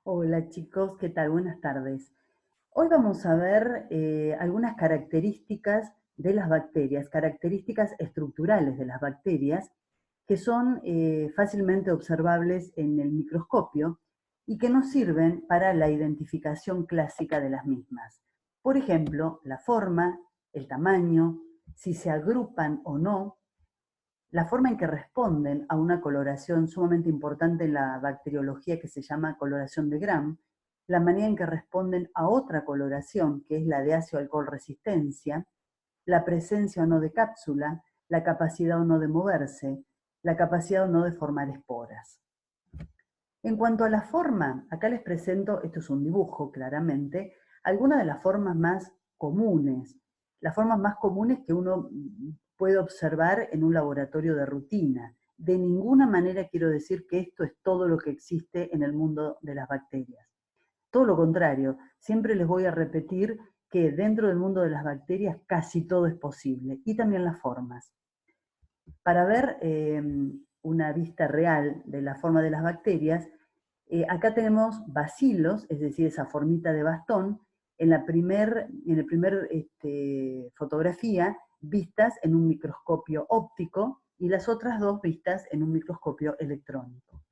Hola chicos, ¿qué tal? Buenas tardes. Hoy vamos a ver algunas características de las bacterias, características estructurales de las bacterias que son fácilmente observables en el microscopio y que nos sirven para la identificación clásica de las mismas. Por ejemplo, la forma, el tamaño, si se agrupan o no, la forma en que responden a una coloración sumamente importante en la bacteriología que se llama coloración de Gram, la manera en que responden a otra coloración, que es la de ácido alcohol resistencia, la presencia o no de cápsula, la capacidad o no de moverse, la capacidad o no de formar esporas. En cuanto a la forma, acá les presento, esto es un dibujo claramente, algunas de las formas más comunes, las formas más comunes que uno puede observar en un laboratorio de rutina. De ninguna manera quiero decir que esto es todo lo que existe en el mundo de las bacterias. Todo lo contrario, siempre les voy a repetir que dentro del mundo de las bacterias casi todo es posible, y también las formas. Para ver una vista real de la forma de las bacterias, acá tenemos bacilos, es decir, esa formita de bastón, en la primer fotografía vistas en un microscopio óptico y las otras dos vistas en un microscopio electrónico.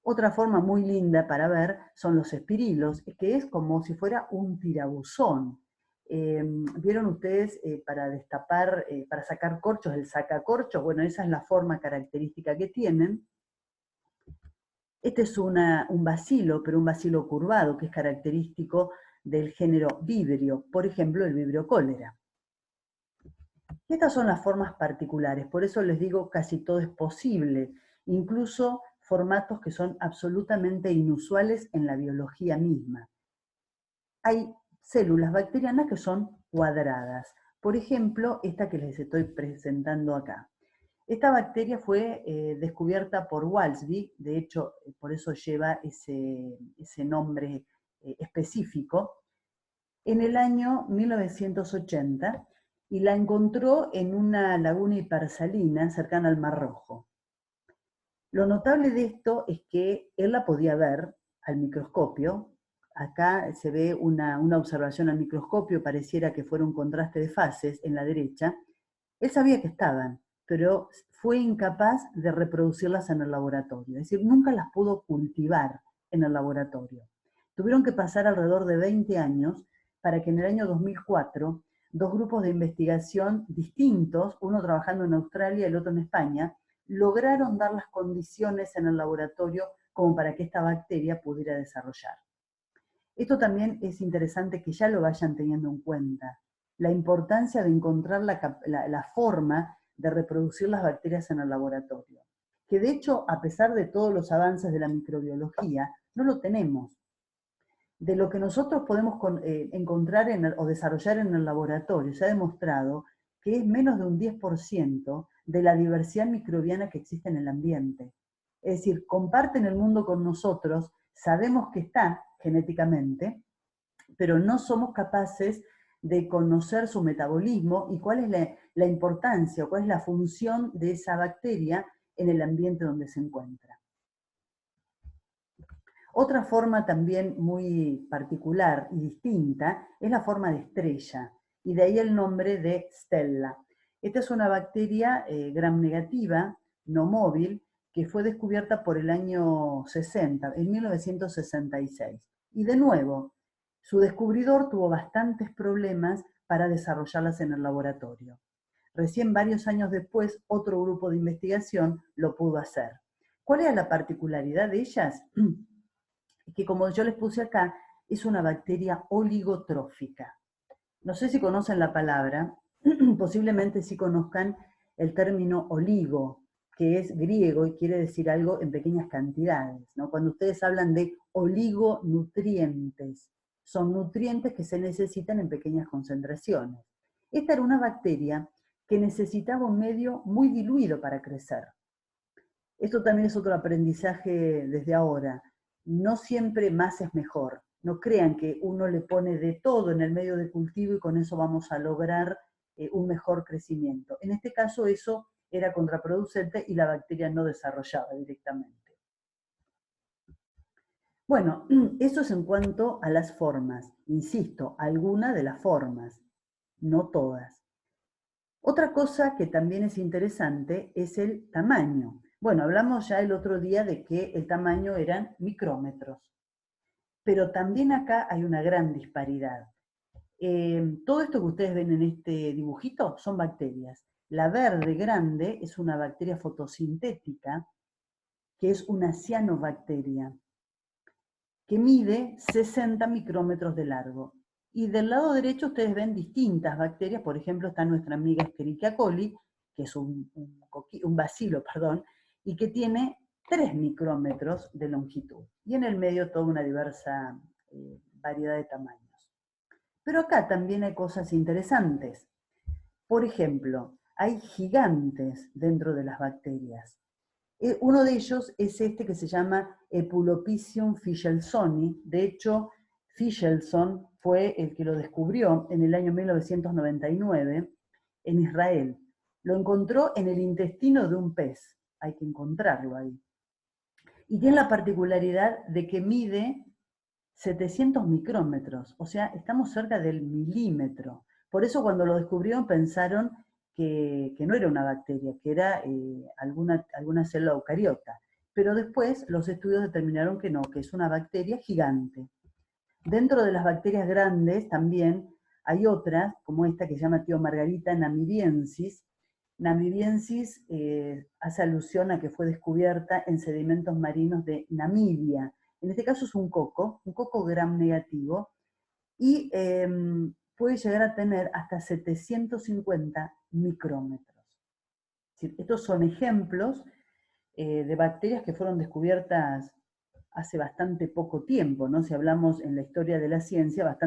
Otra forma muy linda para ver son los espirilos, que es como si fuera un tirabuzón. ¿Vieron ustedes para destapar, para sacar corchos, el sacacorchos? Bueno, esa es la forma característica que tienen. Este es un bacilo, pero un bacilo curvado, que es característico del género Vibrio, por ejemplo, el Vibrio cólera. Estas son las formas particulares, por eso les digo casi todo es posible, incluso formatos que son absolutamente inusuales en la biología misma. Hay células bacterianas que son cuadradas, por ejemplo, esta que les estoy presentando acá. Esta bacteria fue descubierta por Walsby, de hecho, por eso lleva ese nombre específico, en el año 1980 y la encontró en una laguna hipersalina cercana al Mar Rojo. Lo notable de esto es que él la podía ver al microscopio. Acá se ve una observación al microscopio, pareciera que fuera un contraste de fases en la derecha. Él sabía que estaban, pero fue incapaz de reproducirlas en el laboratorio. Es decir, nunca las pudo cultivar en el laboratorio. Tuvieron que pasar alrededor de 20 años para que en el año 2004 dos grupos de investigación distintos, uno trabajando en Australia y el otro en España, lograron dar las condiciones en el laboratorio como para que esta bacteria pudiera desarrollar. Esto también es interesante que ya lo vayan teniendo en cuenta, la importancia de encontrar la forma de reproducir las bacterias en el laboratorio, que de hecho, a pesar de todos los avances de la microbiología, no lo tenemos. De lo que nosotros podemos encontrar o desarrollar en el laboratorio, se ha demostrado que es menos de un 10% de la diversidad microbiana que existe en el ambiente. Es decir, comparten el mundo con nosotros, sabemos que está genéticamente, pero no somos capaces de conocer su metabolismo y cuál es la importancia o cuál es la función de esa bacteria en el ambiente donde se encuentra. Otra forma también muy particular y distinta es la forma de estrella, y de ahí el nombre de Stella. Esta es una bacteria gram negativa, no móvil, que fue descubierta por el año 60, en 1966. Y de nuevo, su descubridor tuvo bastantes problemas para desarrollarlas en el laboratorio. Recién varios años después, otro grupo de investigación lo pudo hacer. ¿Cuál era la particularidad de ellas? Que como yo les puse acá, es una bacteria oligotrófica. No sé si conocen la palabra, posiblemente sí conozcan el término oligo, que es griego y quiere decir algo en pequeñas cantidades, ¿no? Cuando ustedes hablan de oligonutrientes, son nutrientes que se necesitan en pequeñas concentraciones. Esta era una bacteria que necesitaba un medio muy diluido para crecer. Esto también es otro aprendizaje desde ahora. No siempre más es mejor. No crean que uno le pone de todo en el medio de cultivo y con eso vamos a lograr un mejor crecimiento. En este caso eso era contraproducente y la bacteria no desarrollaba directamente. Bueno, eso es en cuanto a las formas. Insisto, alguna de las formas, no todas. Otra cosa que también es interesante es el tamaño. Bueno, hablamos ya el otro día de que el tamaño eran micrómetros, pero también acá hay una gran disparidad. Todo esto que ustedes ven en este dibujito son bacterias. La verde grande es una bacteria fotosintética, que es una cianobacteria, que mide 60 micrómetros de largo. Y del lado derecho ustedes ven distintas bacterias, por ejemplo está nuestra amiga Escherichia coli, que es un bacilo, perdón, y que tiene 3 micrómetros de longitud. Y en el medio toda una diversa variedad de tamaños. Pero acá también hay cosas interesantes. Por ejemplo, hay gigantes dentro de las bacterias. Uno de ellos es este que se llama Epulopicium fischelsoni. De hecho, Fichelson fue el que lo descubrió en el año 1999 en Israel. Lo encontró en el intestino de un pez. Hay que encontrarlo ahí. Y tiene la particularidad de que mide 700 micrómetros, o sea, estamos cerca del milímetro. Por eso cuando lo descubrieron pensaron que no era una bacteria, que era alguna célula eucariota. Pero después los estudios determinaron que no, que es una bacteria gigante. Dentro de las bacterias grandes también hay otras, como esta que se llama Tío Margarita namibiensis. Namibiensis hace alusión a que fue descubierta en sedimentos marinos de Namibia. En este caso es un coco gram negativo, y puede llegar a tener hasta 750 micrómetros. Estos son ejemplos de bacterias que fueron descubiertas hace bastante poco tiempo, ¿no? Si hablamos en la historia de la ciencia,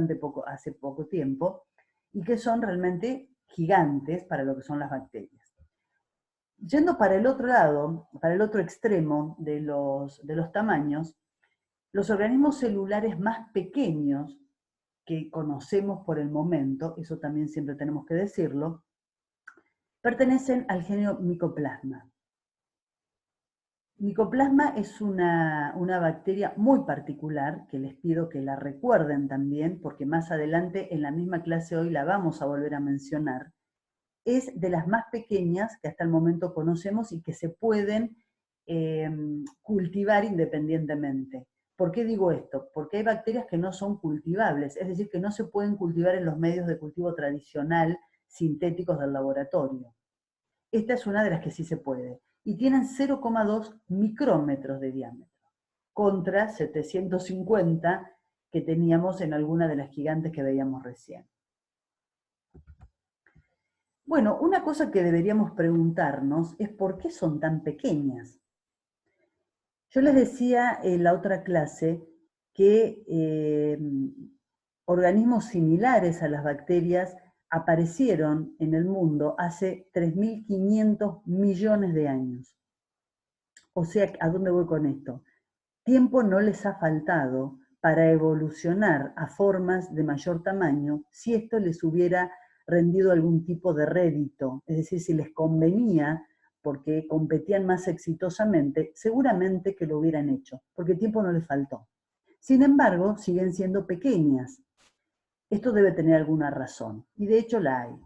hace poco tiempo, y que son realmente gigantes para lo que son las bacterias. Yendo para el otro lado, para el otro extremo de los tamaños, los organismos celulares más pequeños que conocemos por el momento, eso también siempre tenemos que decirlo, pertenecen al género Mycoplasma. Mycoplasma es una bacteria muy particular, que les pido que la recuerden también, porque más adelante en la misma clase hoy la vamos a volver a mencionar. Es de las más pequeñas que hasta el momento conocemos y que se pueden cultivar independientemente. ¿Por qué digo esto? Porque hay bacterias que no son cultivables, es decir, que no se pueden cultivar en los medios de cultivo tradicional sintéticos del laboratorio. Esta es una de las que sí se puede. Y tienen 0,2 micrómetros de diámetro, contra 750 que teníamos en alguna de las gigantes que veíamos recién. Bueno, una cosa que deberíamos preguntarnos es por qué son tan pequeñas. Yo les decía en la otra clase que organismos similares a las bacterias aparecieron en el mundo hace 3.500 millones de años. O sea, ¿a dónde voy con esto? Tiempo no les ha faltado para evolucionar a formas de mayor tamaño si esto les hubiera rendido algún tipo de rédito, es decir, si les convenía porque competían más exitosamente, seguramente que lo hubieran hecho, porque tiempo no les faltó. Sin embargo, siguen siendo pequeñas. Esto debe tener alguna razón, y de hecho la hay.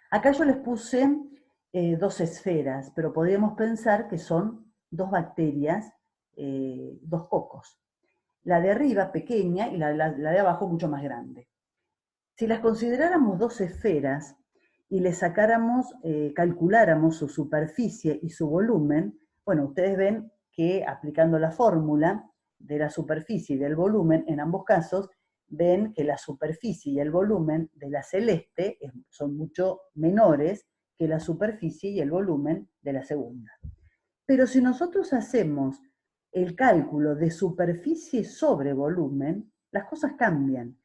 Acá yo les puse dos esferas, pero podríamos pensar que son dos bacterias, dos cocos. La de arriba pequeña y la de abajo mucho más grande. Si las consideráramos dos esferas y le sacáramos, calculáramos su superficie y su volumen, bueno, ustedes ven que aplicando la fórmula de la superficie y del volumen, en ambos casos, ven que la superficie y el volumen de la celeste son mucho menores que la superficie y el volumen de la segunda. Pero si nosotros hacemos el cálculo de superficie sobre volumen, las cosas cambian.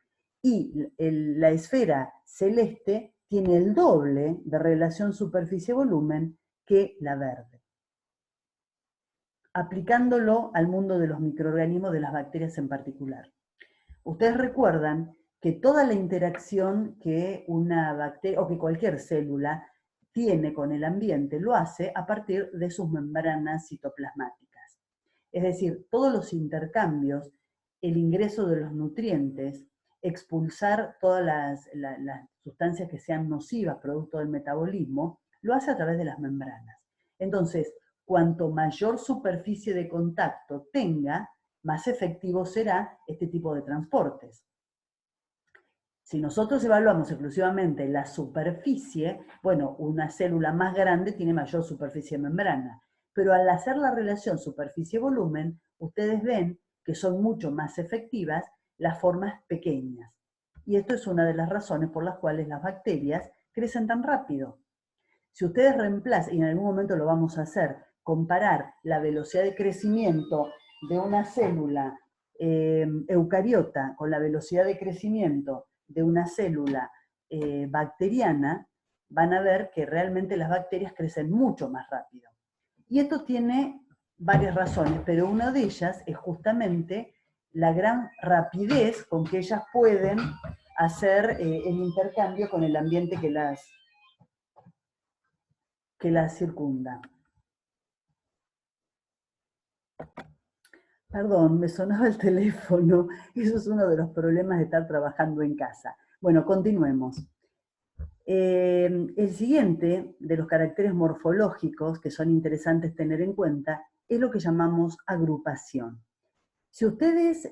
Y la esfera celeste tiene el doble de relación superficie-volumen que la verde. Aplicándolo al mundo de los microorganismos, de las bacterias en particular. Ustedes recuerdan que toda la interacción que una bacteria o que cualquier célula tiene con el ambiente lo hace a partir de sus membranas citoplasmáticas. Es decir, todos los intercambios, el ingreso de los nutrientes, expulsar todas las sustancias que sean nocivas producto del metabolismo, lo hace a través de las membranas. Entonces, cuanto mayor superficie de contacto tenga, más efectivo será este tipo de transportes. Si nosotros evaluamos exclusivamente la superficie, bueno, una célula más grande tiene mayor superficie de membrana, pero al hacer la relación superficie-volumen, ustedes ven que son mucho más efectivas las formas pequeñas. Y esto es una de las razones por las cuales las bacterias crecen tan rápido. Si ustedes reemplazan, y en algún momento lo vamos a hacer, comparar la velocidad de crecimiento de una célula eucariota con la velocidad de crecimiento de una célula bacteriana, van a ver que realmente las bacterias crecen mucho más rápido. Y esto tiene varias razones, pero una de ellas es justamente la gran rapidez con que ellas pueden hacer el intercambio con el ambiente que las circunda. Perdón, me sonaba el teléfono. Eso es uno de los problemas de estar trabajando en casa. Bueno, continuemos. El siguiente de los caracteres morfológicos que son interesantes tener en cuenta es lo que llamamos agrupación. Si ustedes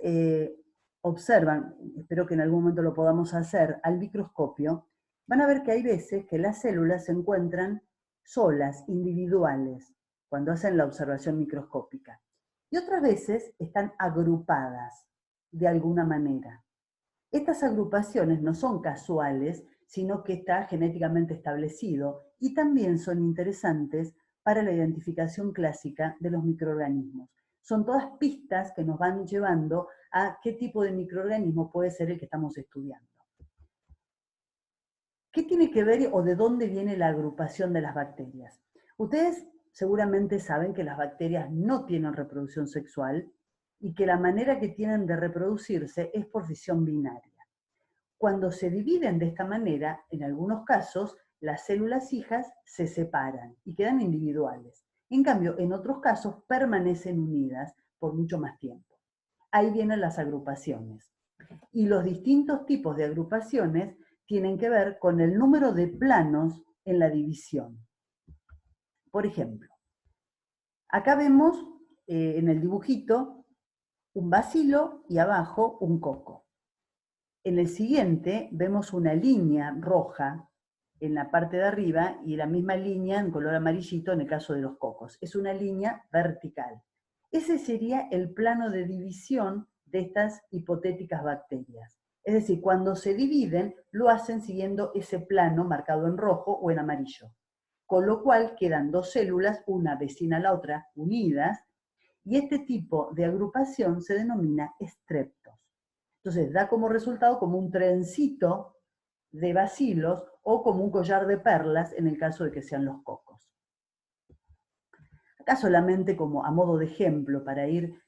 observan, espero que en algún momento lo podamos hacer, al microscopio, van a ver que hay veces que las células se encuentran solas, individuales, cuando hacen la observación microscópica. Y otras veces están agrupadas de alguna manera. Estas agrupaciones no son casuales, sino que está genéticamente establecido y también son interesantes para la identificación clásica de los microorganismos. Son todas pistas que nos van llevando a qué tipo de microorganismo puede ser el que estamos estudiando. ¿Qué tiene que ver o de dónde viene la agrupación de las bacterias? Ustedes seguramente saben que las bacterias no tienen reproducción sexual y que la manera que tienen de reproducirse es por fisión binaria. Cuando se dividen de esta manera, en algunos casos, las células hijas se separan y quedan individuales. En cambio, en otros casos, permanecen unidas por mucho más tiempo. Ahí vienen las agrupaciones. Y los distintos tipos de agrupaciones tienen que ver con el número de planos en la división. Por ejemplo, acá vemos en el dibujito un bacilo y abajo un coco. En el siguiente vemos una línea roja en la parte de arriba y la misma línea en color amarillito en el caso de los cocos. Es una línea vertical. Ese sería el plano de división de estas hipotéticas bacterias. Es decir, cuando se dividen, lo hacen siguiendo ese plano marcado en rojo o en amarillo. Con lo cual quedan dos células, una vecina a la otra, unidas, y este tipo de agrupación se denomina estreptos. Entonces da como resultado como un trencito de bacilos o como un collar de perlas en el caso de que sean los cocos. Acá solamente como a modo de ejemplo para ir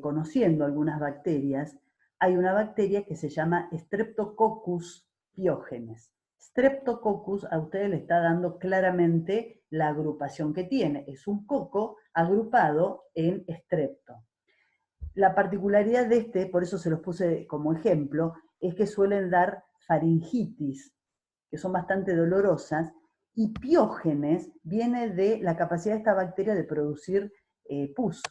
conociendo algunas bacterias, hay una bacteria que se llama Streptococcus pyogenes. Streptococcus a ustedes le está dando claramente la agrupación que tiene. Es un coco agrupado en estrepto. La particularidad de este, por eso se los puse como ejemplo, es que suelen dar faringitis, que son bastante dolorosas, y piógenes viene de la capacidad de esta bacteria de producir pus.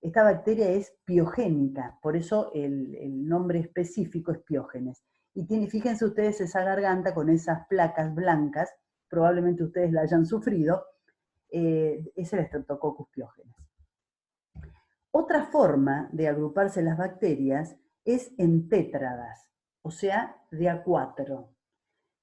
Esta bacteria es piogénica, por eso el nombre específico es piógenes. Y fíjense ustedes esa garganta con esas placas blancas, probablemente ustedes la hayan sufrido, es el Streptococcus piógenes. Otra forma de agruparse las bacterias es en tétradas, o sea, de a 4.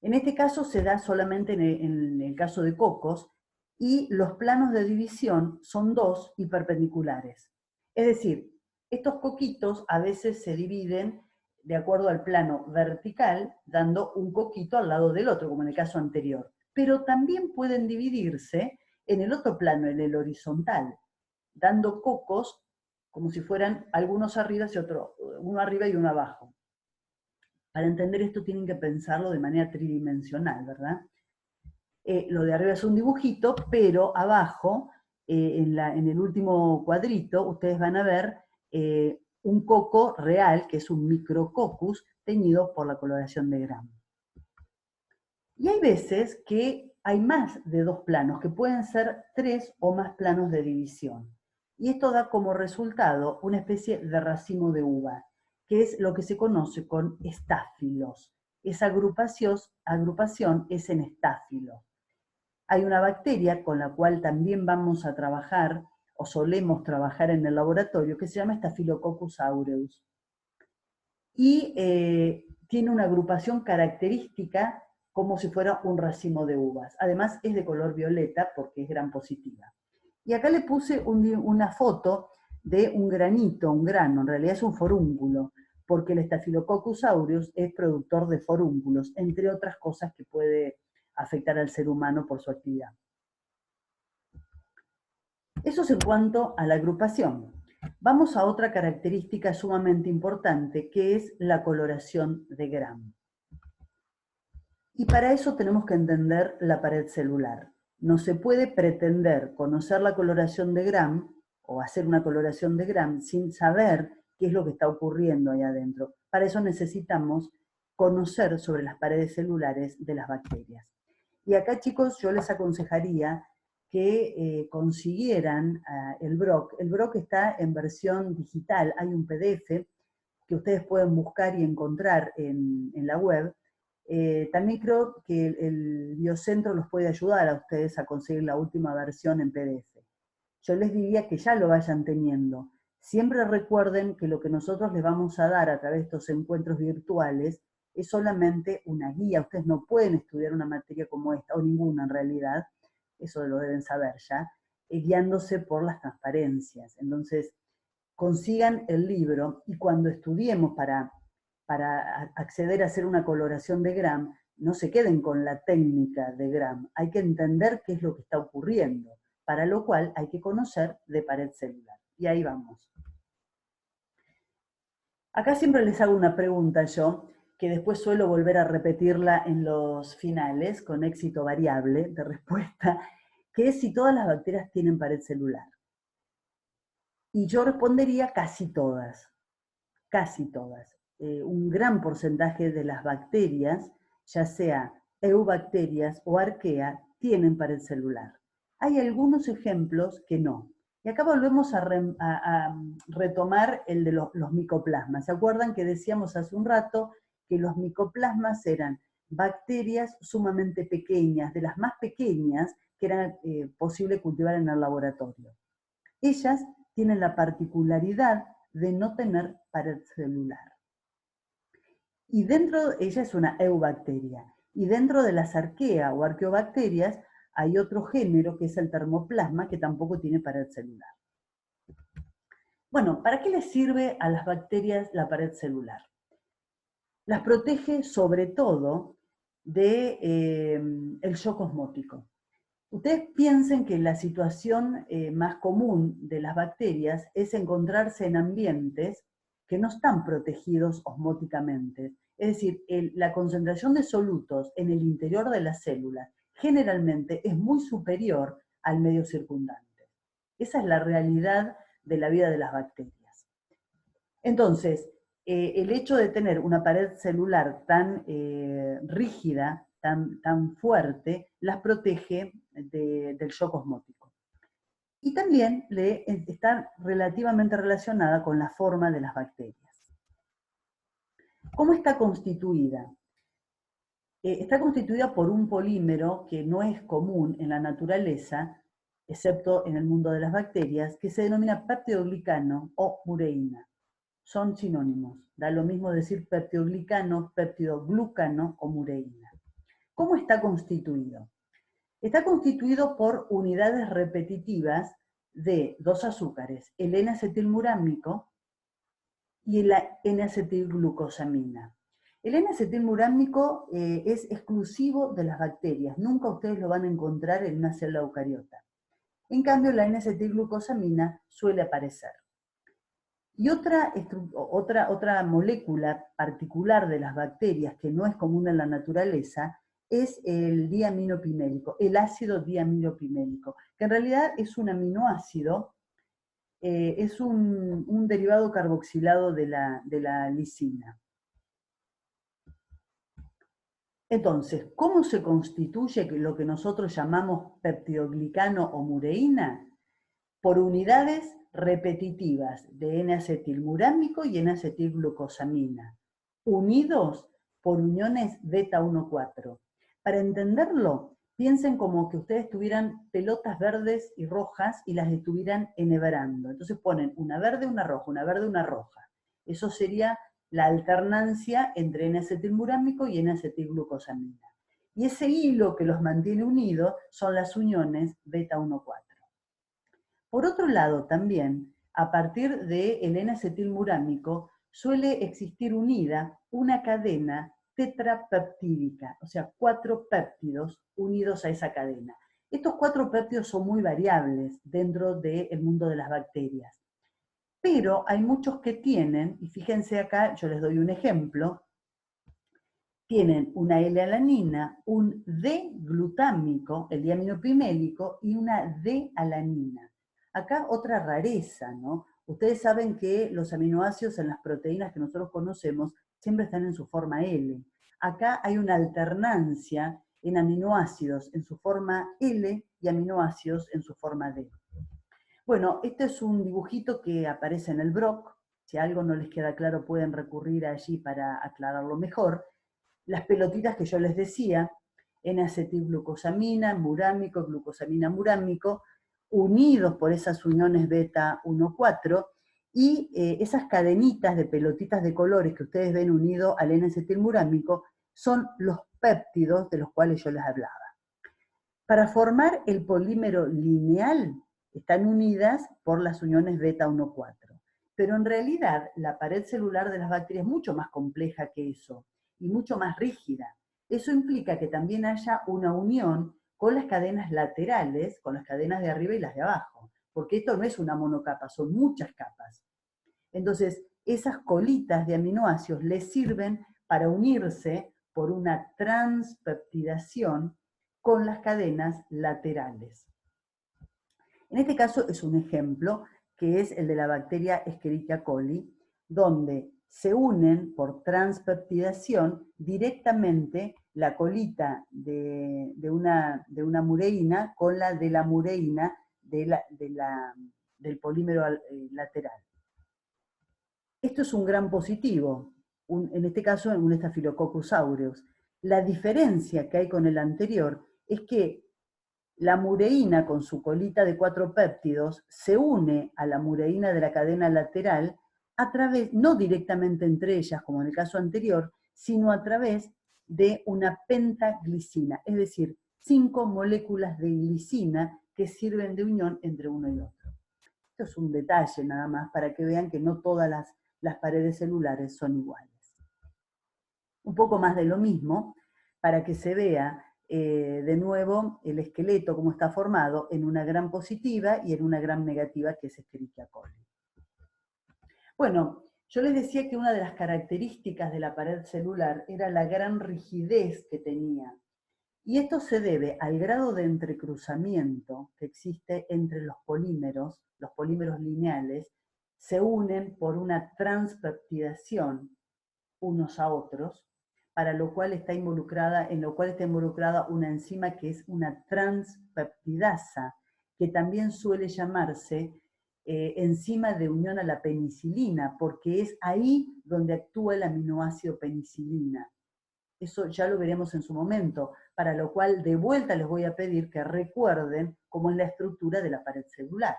En este caso se da solamente en el caso de cocos y los planos de división son 2 y perpendiculares. Es decir, estos coquitos a veces se dividen de acuerdo al plano vertical, dando un coquito al lado del otro, como en el caso anterior. Pero también pueden dividirse en el otro plano, en el horizontal, dando cocos como si fueran algunos arriba y otro, uno arriba y uno abajo. Para entender esto tienen que pensarlo de manera tridimensional, ¿verdad? Lo de arriba es un dibujito, pero abajo en el último cuadrito, ustedes van a ver un coco real, que es un micrococcus, teñido por la coloración de Gram. Y hay veces que hay más de 2 planos, que pueden ser 3 o más planos de división. Y esto da como resultado una especie de racimo de uva, que es lo que se conoce con estáfilos. Esa agrupación es en estáfilo. Hay una bacteria con la cual también vamos a trabajar, o solemos trabajar en el laboratorio, que se llama Staphylococcus aureus. Y tiene una agrupación característica como si fuera un racimo de uvas. Además es de color violeta porque es gram positiva. Y acá le puse una foto de un granito, un grano, en realidad es un forúnculo, porque el Staphylococcus aureus es productor de forúnculos, entre otras cosas que puede afectar al ser humano por su actividad. Eso es en cuanto a la agrupación. Vamos a otra característica sumamente importante, que es la coloración de Gram. Y para eso tenemos que entender la pared celular. No se puede pretender conocer la coloración de Gram o hacer una coloración de Gram sin saber qué es lo que está ocurriendo ahí adentro. Para eso necesitamos conocer sobre las paredes celulares de las bacterias. Y acá, chicos, yo les aconsejaría que consiguieran el BROC. El BROC está en versión digital, hay un PDF que ustedes pueden buscar y encontrar en la web. También creo que el Biocentro los puede ayudar a ustedes a conseguir la última versión en PDF. Yo les diría que ya lo vayan teniendo. Siempre recuerden que lo que nosotros les vamos a dar a través de estos encuentros virtuales es solamente una guía. Ustedes no pueden estudiar una materia como esta, o ninguna en realidad, eso lo deben saber ya, guiándose por las transparencias. Entonces, consigan el libro y cuando estudiemos para acceder a hacer una coloración de Gram, no se queden con la técnica de Gram, hay que entender qué es lo que está ocurriendo, para lo cual hay que conocer de pared celular. Y ahí vamos. Acá siempre les hago una pregunta yo, que después suelo volver a repetirla en los finales, con éxito variable de respuesta, que es si todas las bacterias tienen pared celular. Y yo respondería casi todas, casi todas. Un gran porcentaje de las bacterias, ya sea eubacterias o arquea, tienen pared celular. Hay algunos ejemplos que no. Y acá volvemos a retomar el de los micoplasmas. ¿Se acuerdan que decíamos hace un rato que los micoplasmas eran bacterias sumamente pequeñas, de las más pequeñas que era posible cultivar en el laboratorio? Ellas tienen la particularidad de no tener pared celular. Y ella es una eubacteria. Y dentro de las arquea o arqueobacterias hay otro género que es el termoplasma que tampoco tiene pared celular. Bueno, ¿para qué les sirve a las bacterias la pared celular? Las protege sobre todo del shock osmótico. Ustedes piensen que la situación más común de las bacterias es encontrarse en ambientes que no están protegidos osmóticamente. Es decir, la concentración de solutos en el interior de las células generalmente es muy superior al medio circundante. Esa es la realidad de la vida de las bacterias. Entonces, el hecho de tener una pared celular tan rígida, tan fuerte, las protege del shock osmótico. Y también está relativamente relacionada con la forma de las bacterias. ¿Cómo está constituida? Está constituida por un polímero que no es común en la naturaleza, excepto en el mundo de las bacterias, que se denomina peptidoglicano o ureína. Son sinónimos. Da lo mismo decir peptidoglicano, peptidoglucano o mureína. ¿Cómo está constituido? Está constituido por unidades repetitivas de 2 azúcares, el N-acetilmurámico y la N-acetilglucosamina. El N-acetilmurámico es exclusivo de las bacterias, nunca ustedes lo van a encontrar en una célula eucariota. En cambio, la N-acetilglucosamina suele aparecer. Y otra molécula particular de las bacterias que no es común en la naturaleza es el diaminopimélico, el ácido diaminopimélico, que en realidad es un aminoácido, es un derivado carboxilado de la lisina. Entonces, ¿cómo se constituye lo que nosotros llamamos peptidoglicano o mureína? Por unidades repetitivas de N-acetilmurámico y N-acetilglucosamina, unidos por uniones beta 1,4. Para entenderlo, piensen como que ustedes tuvieran pelotas verdes y rojas y las estuvieran enhebrando. Entonces ponen una verde, una roja, una verde, una roja. Eso sería la alternancia entre N-acetilmurámico y N-acetilglucosamina. Y ese hilo que los mantiene unidos son las uniones beta 1,4. Por otro lado, también, a partir del N-acetilmurámico, suele existir unida una cadena tetrapeptídica, o sea, 4 péptidos unidos a esa cadena. Estos 4 péptidos son muy variables dentro del mundo de las bacterias, pero hay muchos que tienen, y fíjense acá, yo les doy un ejemplo, tienen una L-alanina, un D-glutámico, el diaminopimélico, y una D-alanina. Acá otra rareza, ¿no? Ustedes saben que los aminoácidos en las proteínas que nosotros conocemos siempre están en su forma L. Acá hay una alternancia en aminoácidos en su forma L y aminoácidos en su forma D. Bueno, este es un dibujito que aparece en el BROC. Si algo no les queda claro, pueden recurrir allí para aclararlo mejor. Las pelotitas que yo les decía, N-acetilglucosamina, murámico, glucosamina murámico, unidos por esas uniones beta 1,4, y esas cadenitas de pelotitas de colores que ustedes ven unidos al N-acetilmurámico son los péptidos de los cuales yo les hablaba. Para formar el polímero lineal están unidas por las uniones beta 1,4. Pero en realidad la pared celular de las bacterias es mucho más compleja que eso y mucho más rígida. Eso implica que también haya una unión con las cadenas laterales, con las cadenas de arriba y las de abajo, porque esto no es una monocapa, son muchas capas. Entonces, esas colitas de aminoácidos les sirven para unirse por una transpeptidación con las cadenas laterales. En este caso es un ejemplo que es el de la bacteria Escherichia coli, donde se unen por transpeptidación directamente la colita de una mureína con la de la mureína del polímero lateral. Esto es un gran positivo, en este caso en un Staphylococcus aureus. La diferencia que hay con el anterior es que la mureína con su colita de 4 péptidos se une a la mureína de la cadena lateral a través, no directamente entre ellas como en el caso anterior, sino a través de una pentaglicina, es decir, 5 moléculas de glicina que sirven de unión entre uno y otro. Esto es un detalle nada más para que vean que no todas las paredes celulares son iguales. Un poco más de lo mismo para que se vea de nuevo el esqueleto, cómo está formado, en una gran positiva y en una gran negativa, que es Escherichia coli. Bueno, yo les decía que una de las características de la pared celular era la gran rigidez que tenía. Y esto se debe al grado de entrecruzamiento que existe entre los polímeros lineales, se unen por una transpeptidación unos a otros, para lo cual está involucrada una enzima que es una transpeptidasa, que también suele llamarse enzima de unión a la penicilina, porque es ahí donde actúa el aminoácido penicilina. Eso ya lo veremos en su momento, para lo cual de vuelta les voy a pedir que recuerden cómo es la estructura de la pared celular.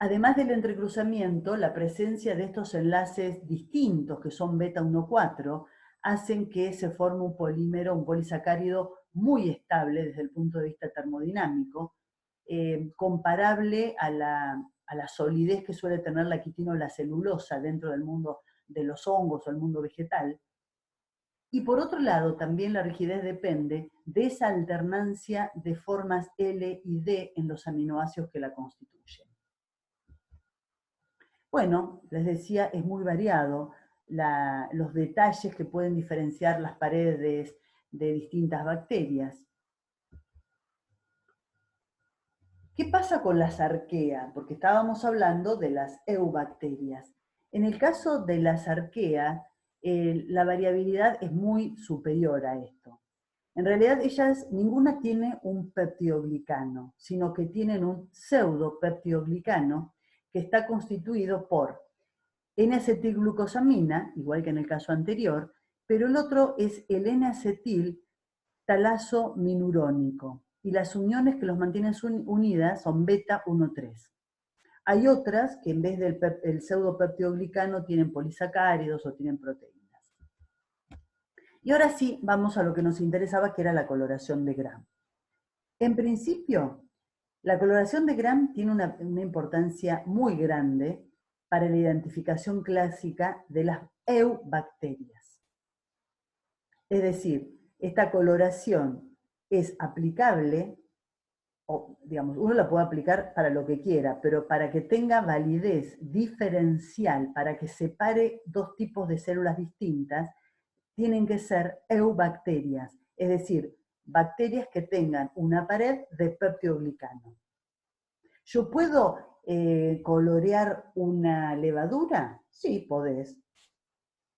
Además del entrecruzamiento, la presencia de estos enlaces distintos, que son beta 1,4, hacen que se forme un polímero, un polisacárido muy estable desde el punto de vista termodinámico, comparable a la solidez que suele tener la quitina o la celulosa dentro del mundo de los hongos o el mundo vegetal. Y por otro lado, también la rigidez depende de esa alternancia de formas L y D en los aminoácidos que la constituyen. Bueno, les decía, es muy variado los detalles que pueden diferenciar las paredes de distintas bacterias. ¿Qué pasa con las arqueas? Porque estábamos hablando de las eubacterias. En el caso de las arqueas, la variabilidad es muy superior a esto. En realidad ninguna tiene un peptidoglicano, sino que tienen un pseudopeptidoglicano que está constituido por N-acetilglucosamina, igual que en el caso anterior, pero el otro es el N-acetil talazo minurónico, y las uniones que los mantienen unidas son beta 1,3. Hay otras que en vez del pseudopeptidoglicano tienen polisacáridos o tienen proteínas. Y ahora sí, vamos a lo que nos interesaba, que era la coloración de Gram. En principio, la coloración de Gram tiene una importancia muy grande para la identificación clásica de las eubacterias. Es decir, esta coloración es aplicable, o digamos, uno la puede aplicar para lo que quiera, pero para que tenga validez diferencial, para que separe dos tipos de células distintas, tienen que ser eubacterias, es decir, bacterias que tengan una pared de peptidoglicano. ¿Yo puedo colorear una levadura? Sí, podés.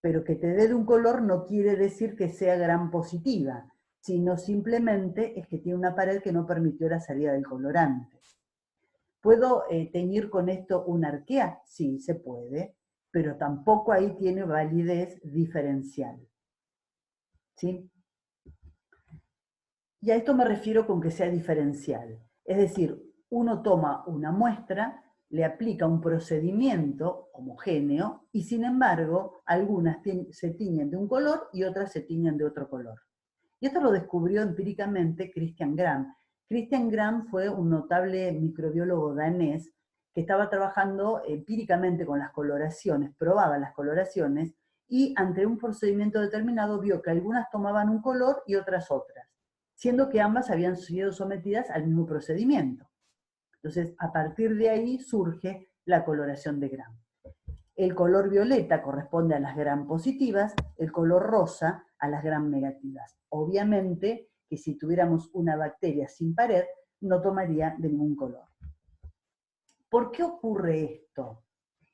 Pero que te dé de un color no quiere decir que sea gram positiva, sino simplemente es que tiene una pared que no permitió la salida del colorante. ¿Puedo teñir con esto una arquea? Sí, se puede, pero tampoco ahí tiene validez diferencial. ¿Sí? Y a esto me refiero con que sea diferencial. Es decir, uno toma una muestra, le aplica un procedimiento homogéneo y sin embargo algunas se tiñen de un color y otras se tiñen de otro color. Y esto lo descubrió empíricamente Christian Gram. Christian Gram fue un notable microbiólogo danés que estaba trabajando empíricamente con las coloraciones, probaba las coloraciones y ante un procedimiento determinado vio que algunas tomaban un color y otras otras, siendo que ambas habían sido sometidas al mismo procedimiento. Entonces, a partir de ahí surge la coloración de Gram. El color violeta corresponde a las gram positivas, el color rosa a las gram negativas. Obviamente que si tuviéramos una bacteria sin pared, no tomaría de ningún color. ¿Por qué ocurre esto?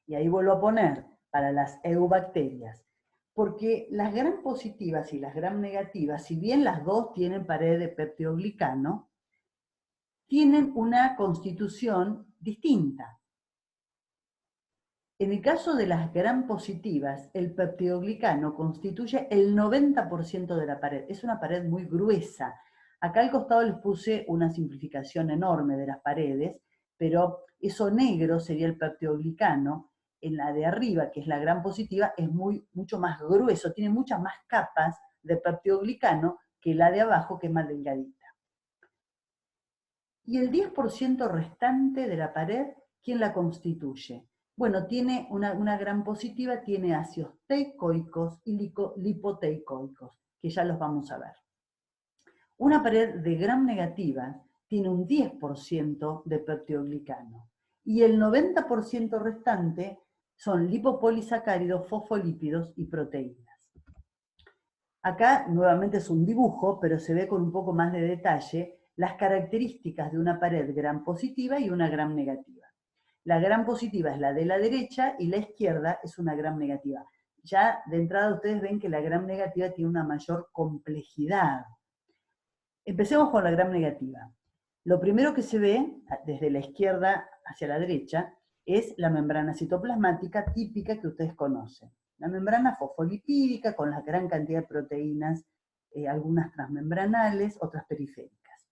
Y ahí vuelvo a poner para las eubacterias. Porque las gram positivas y las gram negativas, si bien las dos tienen pared de peptidoglicano, tienen una constitución distinta. En el caso de las gram positivas, el peptidoglicano constituye el 90% de la pared. Es una pared muy gruesa. Acá al costado les puse una simplificación enorme de las paredes, pero eso negro sería el peptidoglicano. En la de arriba, que es la gram positiva, es mucho más grueso, tiene muchas más capas de peptidoglicano que la de abajo, que es más delgadita. Y el 10% restante de la pared, ¿quién la constituye? Bueno, tiene una gram positiva, tiene ácidos teicoicos y lipoteicoicos, que ya los vamos a ver. Una pared de gram negativa tiene un 10% de peptidoglicano y el 90% restante son lipopolisacáridos, fosfolípidos y proteínas. Acá nuevamente es un dibujo, pero se ve con un poco más de detalle las características de una pared gram positiva y una gram negativa. La gram positiva es la de la derecha y la izquierda es una gram negativa. Ya de entrada ustedes ven que la gram negativa tiene una mayor complejidad. Empecemos con la gram negativa. Lo primero que se ve, desde la izquierda hacia la derecha, es la membrana citoplasmática típica que ustedes conocen. La membrana fosfolipídica con la gran cantidad de proteínas, algunas transmembranales, otras periféricas.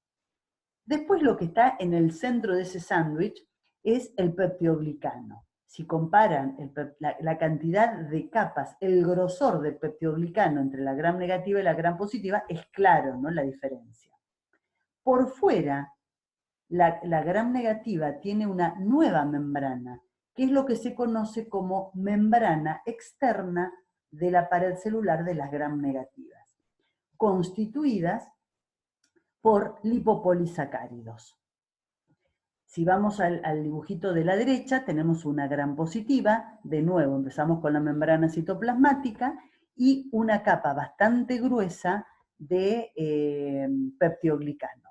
Después lo que está en el centro de ese sándwich es el peptidoglicano. Si comparan la cantidad de capas, el grosor del peptidoglicano entre la gram negativa y la gram positiva, es claro, ¿no?, la diferencia. Por fuera, la gram negativa tiene una nueva membrana, que es lo que se conoce como membrana externa de la pared celular de las gram negativas, constituidas por lipopolisacáridos. Si vamos al dibujito de la derecha, tenemos una gram positiva, de nuevo empezamos con la membrana citoplasmática y una capa bastante gruesa de peptidoglicano,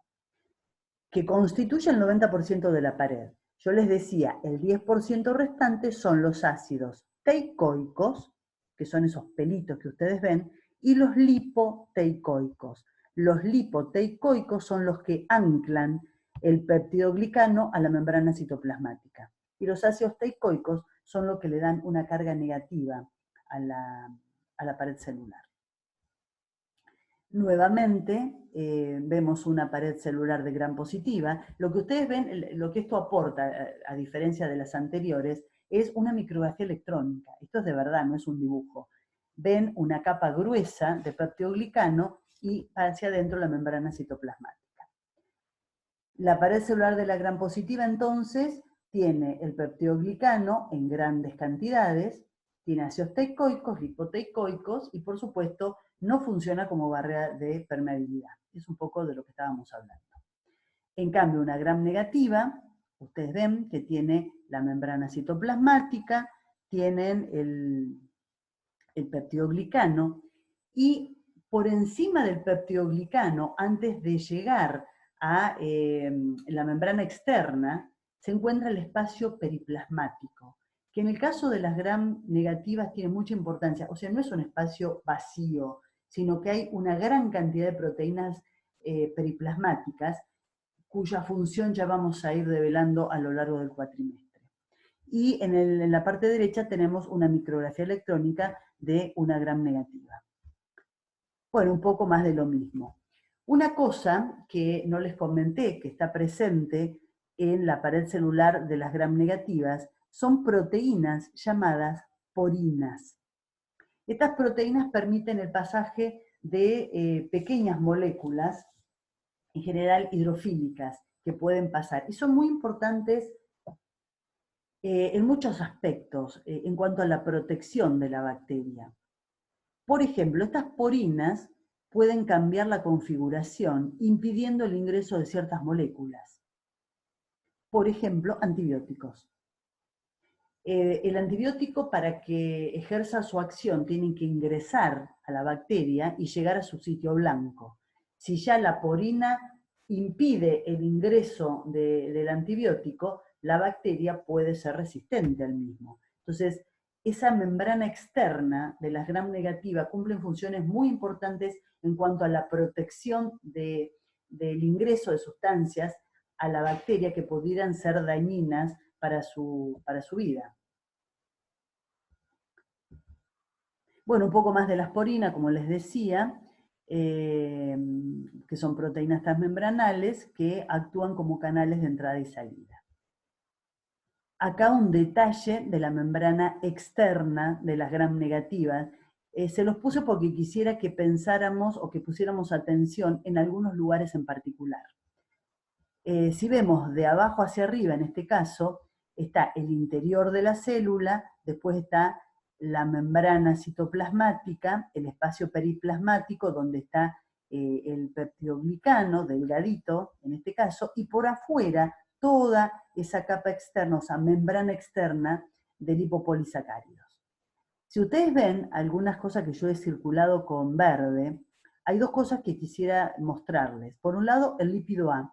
que constituye el 90% de la pared. Yo les decía, el 10% restante son los ácidos teicoicos, que son esos pelitos que ustedes ven, y los lipoteicoicos. Los lipoteicoicos son los que anclan el peptidoglicano a la membrana citoplasmática. Y los ácidos teicoicos son los que le dan una carga negativa a la pared celular. Nuevamente vemos una pared celular de gram positiva. Lo que ustedes ven, lo que esto aporta, a diferencia de las anteriores, es una micrografía electrónica. Esto es de verdad, no es un dibujo. Ven una capa gruesa de peptidoglicano y hacia adentro la membrana citoplasmática. La pared celular de la gram positiva, entonces, tiene el peptidoglicano en grandes cantidades, tiene ácidos teicoicos, lipoteicoicos y, por supuesto, no funciona como barrera de permeabilidad. Es un poco de lo que estábamos hablando. En cambio, una gram negativa, ustedes ven que tiene la membrana citoplasmática, tienen el peptidoglicano, y por encima del peptidoglicano, antes de llegar a la membrana externa, se encuentra el espacio periplasmático, que en el caso de las gram negativas tiene mucha importancia. O sea, no es un espacio vacío, sino que hay una gran cantidad de proteínas periplasmáticas, cuya función ya vamos a ir develando a lo largo del cuatrimestre. Y en la parte derecha tenemos una micrografía electrónica de una gram negativa. Bueno, un poco más de lo mismo. Una cosa que no les comenté, que está presente en la pared celular de las gram negativas, son proteínas llamadas porinas. Estas proteínas permiten el pasaje de pequeñas moléculas, en general hidrofílicas, que pueden pasar. Y son muy importantes en muchos aspectos en cuanto a la protección de la bacteria. Por ejemplo, estas porinas pueden cambiar la configuración, impidiendo el ingreso de ciertas moléculas. Por ejemplo, antibióticos. El antibiótico, para que ejerza su acción, tiene que ingresar a la bacteria y llegar a su sitio blanco. Si ya la porina impide el ingreso del antibiótico, la bacteria puede ser resistente al mismo. Entonces, esa membrana externa de las gram negativas cumple funciones muy importantes en cuanto a la protección del ingreso de sustancias a la bacteria que pudieran ser dañinas para su vida. Bueno, un poco más de la asporina, como les decía, que son proteínas transmembranales que actúan como canales de entrada y salida. Acá un detalle de la membrana externa de las gram negativas. Se los puse porque quisiera que pensáramos o que pusiéramos atención en algunos lugares en particular. Si vemos de abajo hacia arriba, en este caso, está el interior de la célula, después está la membrana citoplasmática, el espacio periplasmático, donde está el peptidoglicano, delgadito en este caso, y por afuera toda esa capa externa, o sea, membrana externa de lipopolisacáridos. Si ustedes ven algunas cosas que yo he circulado con verde, hay dos cosas que quisiera mostrarles. Por un lado, el lípido A.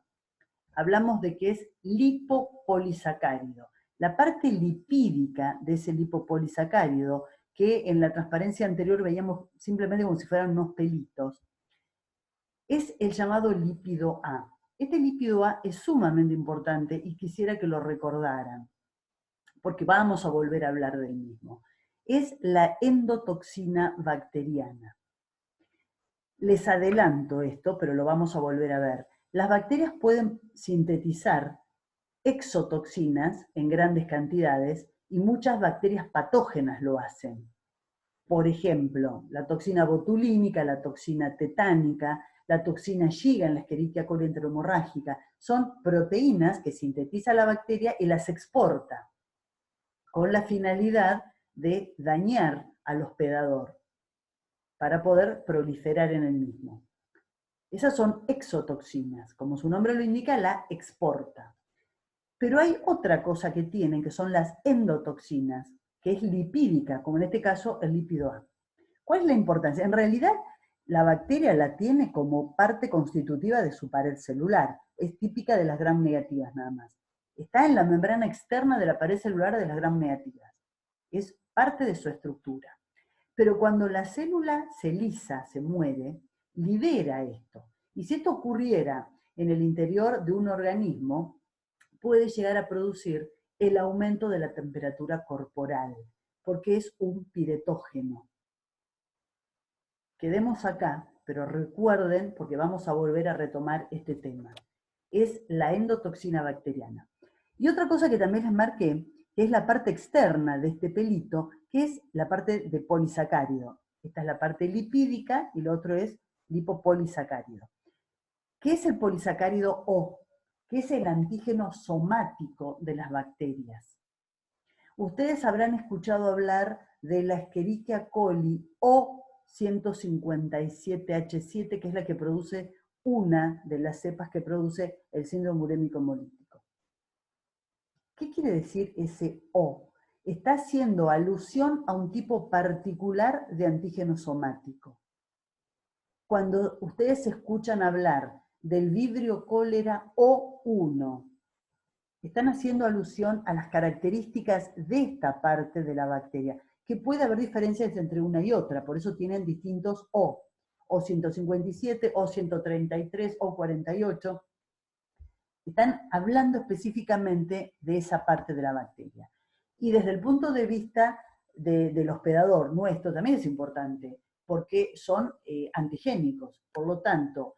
Hablamos de que es lipopolisacárido. La parte lipídica de ese lipopolisacárido, que en la transparencia anterior veíamos simplemente como si fueran unos pelitos, es el llamado lípido A. Este lípido A es sumamente importante y quisiera que lo recordaran, porque vamos a volver a hablar del mismo. Es la endotoxina bacteriana. Les adelanto esto, pero lo vamos a volver a ver. Las bacterias pueden sintetizar exotoxinas en grandes cantidades y muchas bacterias patógenas lo hacen. Por ejemplo, la toxina botulínica, la toxina tetánica, la toxina Shiga en la Escherichia coli enterohemorrágica, son proteínas que sintetiza la bacteria y las exporta con la finalidad de dañar al hospedador para poder proliferar en el mismo. Esas son exotoxinas, como su nombre lo indica, la exporta. Pero hay otra cosa que tienen, que son las endotoxinas, que es lipídica, como en este caso el lípido A. ¿Cuál es la importancia? En realidad, La bacteria la tiene como parte constitutiva de su pared celular. Es típica de las gram negativas nada más. Está en la membrana externa de la pared celular de las gram negativas. Es parte de su estructura. Pero cuando la célula se lisa, se muere, libera esto. Y si esto ocurriera en el interior de un organismo, puede llegar a producir el aumento de la temperatura corporal, porque es un piretógeno. Quedemos acá, pero recuerden, porque vamos a volver a retomar este tema, es la endotoxina bacteriana. Y otra cosa que también les marqué, que es la parte externa de este pelito, que es la parte de polisacárido. Esta es la parte lipídica y lo otro es lipopolisacárido. ¿Qué es el polisacárido O? ¿Qué es el antígeno somático de las bacterias? Ustedes habrán escuchado hablar de la Escherichia coli O157H7, que es la que produce una de las cepas que produce el síndrome urémico hemolítico. ¿Qué quiere decir ese O? Está haciendo alusión a un tipo particular de antígeno somático. Cuando ustedes escuchan hablar del Vibrio cólera O1, están haciendo alusión a las características de esta parte de la bacteria, que puede haber diferencias entre una y otra, por eso tienen distintos O157, O133, O48. Están hablando específicamente de esa parte de la bacteria. Y desde el punto de vista del hospedador nuestro también es importante, porque son antigénicos, por lo tanto,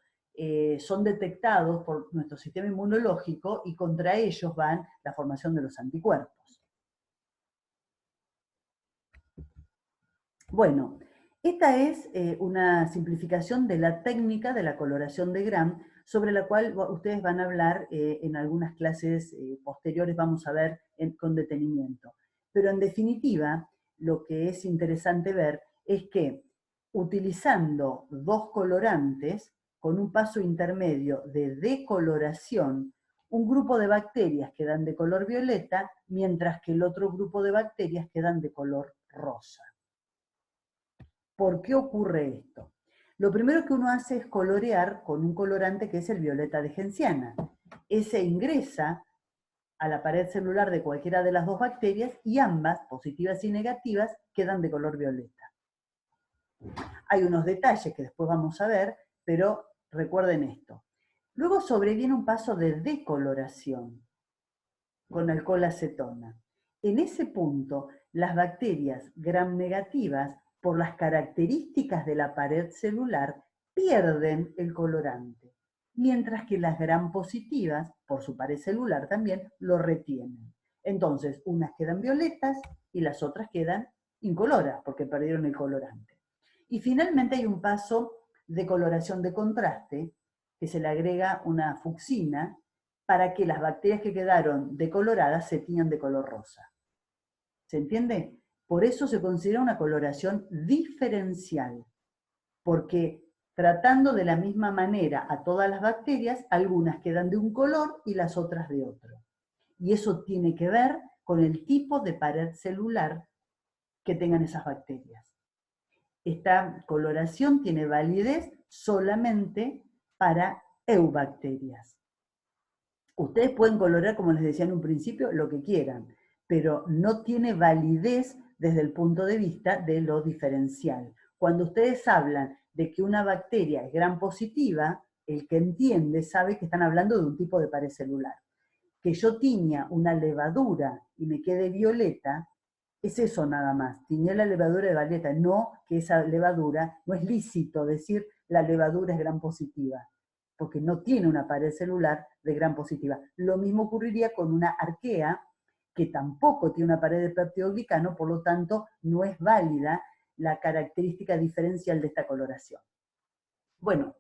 son detectados por nuestro sistema inmunológico y contra ellos van la formación de los anticuerpos. Bueno, esta es una simplificación de la técnica de la coloración de Gram, sobre la cual ustedes van a hablar en algunas clases posteriores, vamos a ver con detenimiento. Pero en definitiva, lo que es interesante ver es que utilizando dos colorantes, con un paso intermedio de decoloración, un grupo de bacterias quedan de color violeta, mientras que el otro grupo de bacterias quedan de color rosa. ¿Por qué ocurre esto? Lo primero que uno hace es colorear con un colorante que es el violeta de genciana. Ese ingresa a la pared celular de cualquiera de las dos bacterias y ambas, positivas y negativas, quedan de color violeta. Hay unos detalles que después vamos a ver, pero recuerden esto. Luego sobreviene un paso de decoloración con alcohol acetona. En ese punto, las bacterias gram negativas, por las características de la pared celular, pierden el colorante, mientras que las gram positivas, por su pared celular también, lo retienen. Entonces, unas quedan violetas y las otras quedan incoloras, porque perdieron el colorante. Y finalmente hay un paso de coloración de contraste, que se le agrega una fucsina, para que las bacterias que quedaron decoloradas se tiñan de color rosa. ¿Se entiende? Por eso se considera una coloración diferencial, porque tratando de la misma manera a todas las bacterias, algunas quedan de un color y las otras de otro. Y eso tiene que ver con el tipo de pared celular que tengan esas bacterias. Esta coloración tiene validez solamente para eubacterias. Ustedes pueden colorar, como les decía en un principio, lo que quieran, pero no tiene validez desde el punto de vista de lo diferencial. Cuando ustedes hablan de que una bacteria es gram positiva, el que entiende sabe que están hablando de un tipo de pared celular. Que yo tiña una levadura y me quede violeta, es eso nada más, tiñé la levadura de violeta, no que esa levadura, no es lícito decir la levadura es gram positiva, porque no tiene una pared celular de gram positiva. Lo mismo ocurriría con una arquea, que tampoco tiene una pared de peptidoglicano, por lo tanto no es válida la característica diferencial de esta coloración. Bueno,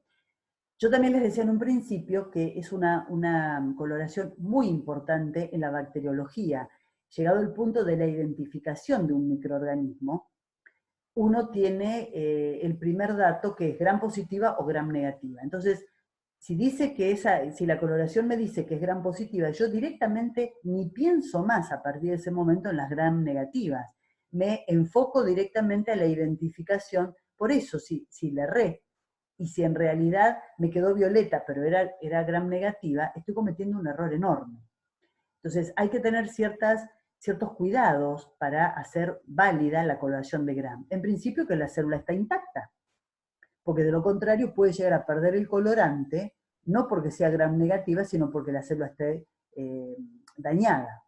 yo también les decía en un principio que es una coloración muy importante en la bacteriología. Llegado el punto de la identificación de un microorganismo, uno tiene el primer dato que es gram positiva o gram negativa. Entonces, si dice que si la coloración me dice que es gram positiva, yo directamente ni pienso más a partir de ese momento en las gram negativas. Me enfoco directamente a la identificación. Por eso, si le erré y si en realidad me quedó violeta, pero era gram negativa, estoy cometiendo un error enorme. Entonces hay que tener ciertos cuidados para hacer válida la coloración de gram. En principio que la célula está intacta, porque de lo contrario puede llegar a perder el colorante, no porque sea gram negativa, sino porque la célula esté dañada.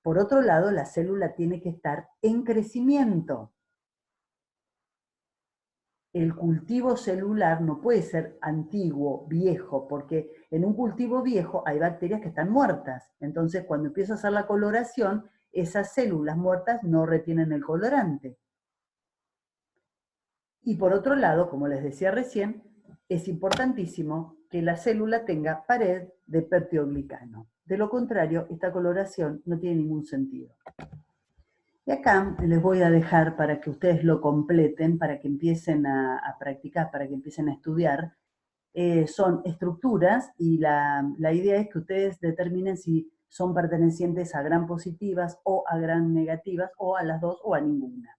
Por otro lado, la célula tiene que estar en crecimiento. El cultivo celular no puede ser antiguo, viejo, porque en un cultivo viejo hay bacterias que están muertas. Entonces, cuando empiezo a hacer la coloración, esas células muertas no retienen el colorante. Y por otro lado, como les decía recién, es importantísimo que la célula tenga pared de peptidoglicano. De lo contrario, esta coloración no tiene ningún sentido. Y acá les voy a dejar para que ustedes lo completen, para que empiecen a practicar, para que empiecen a estudiar. Son estructuras y la idea es que ustedes determinen si son pertenecientes a gram positivas o a gram negativas, o a las dos o a ninguna.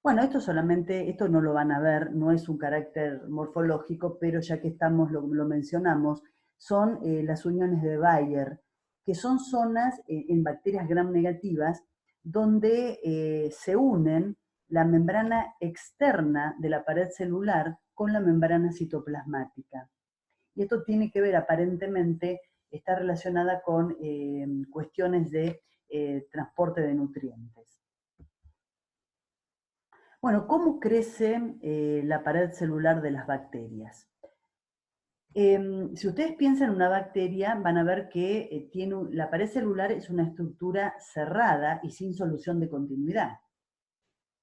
Bueno, esto no lo van a ver, no es un carácter morfológico, pero ya que estamos, lo mencionamos, son las uniones de Bayer, que son zonas en bacterias gram negativas donde se unen la membrana externa de la pared celular con la membrana citoplasmática. Y esto tiene que ver, aparentemente, está relacionada con cuestiones de transporte de nutrientes. Bueno, ¿cómo crece la pared celular de las bacterias? Si ustedes piensan en una bacteria, van a ver que la pared celular es una estructura cerrada y sin solución de continuidad.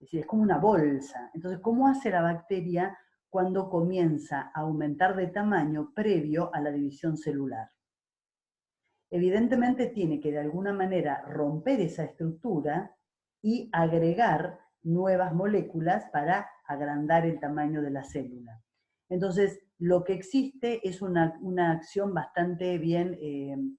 Es decir, es como una bolsa. Entonces, ¿cómo hace la bacteria cuando comienza a aumentar de tamaño previo a la división celular? Evidentemente tiene que de alguna manera romper esa estructura y agregar nuevas moléculas para agrandar el tamaño de la célula. Entonces, lo que existe es una acción bastante bien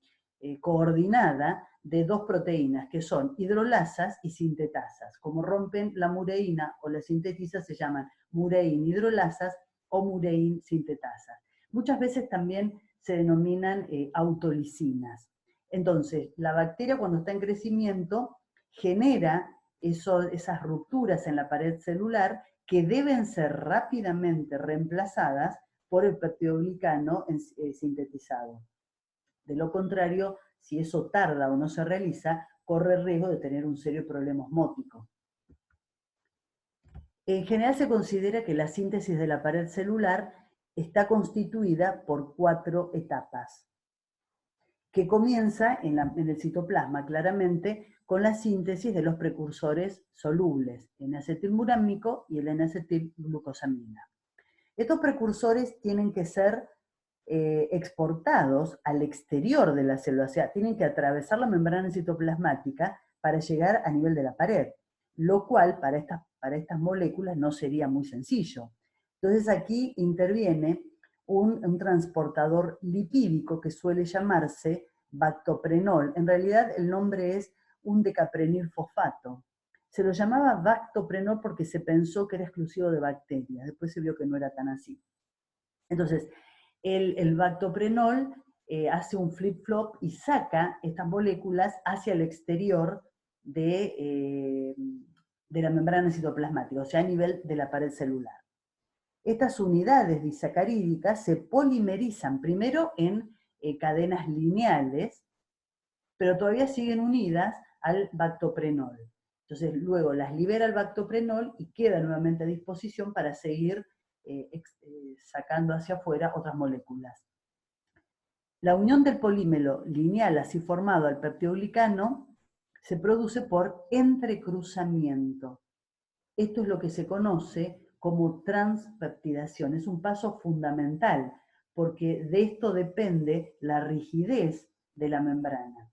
coordinada de dos proteínas, que son hidrolasas y sintetasas. Como rompen la mureína o la sintetiza, se llaman mureín hidrolasas o mureín sintetasas. Muchas veces también se denominan autolisinas. Entonces, la bacteria cuando está en crecimiento genera esas rupturas en la pared celular que deben ser rápidamente reemplazadas por el peptidoglicano sintetizado. De lo contrario, si eso tarda o no se realiza, corre el riesgo de tener un serio problema osmótico. En general se considera que la síntesis de la pared celular está constituida por 4 etapas, que comienza en el citoplasma, claramente, con la síntesis de los precursores solubles, N-acetilmurámico y el N-acetilglucosamina. Estos precursores tienen que ser exportados al exterior de la célula, o sea, tienen que atravesar la membrana citoplasmática para llegar a nivel de la pared, lo cual para estas moléculas no sería muy sencillo. Entonces aquí interviene un transportador lipídico que suele llamarse bactoprenol. En realidad el nombre es un decaprenilfosfato. Se lo llamaba bactoprenol porque se pensó que era exclusivo de bacterias, después se vio que no era tan así. Entonces, el bactoprenol hace un flip-flop y saca estas moléculas hacia el exterior de la membrana citoplasmática, o sea, a nivel de la pared celular. Estas unidades disacarídicas se polimerizan primero en cadenas lineales, pero todavía siguen unidas al bactoprenol. Entonces luego las libera el bactoprenol y queda nuevamente a disposición para seguir sacando hacia afuera otras moléculas. La unión del polímero lineal así formado al peptidoglicano se produce por entrecruzamiento. Esto es lo que se conoce como transpeptidación. Es un paso fundamental porque de esto depende la rigidez de la membrana.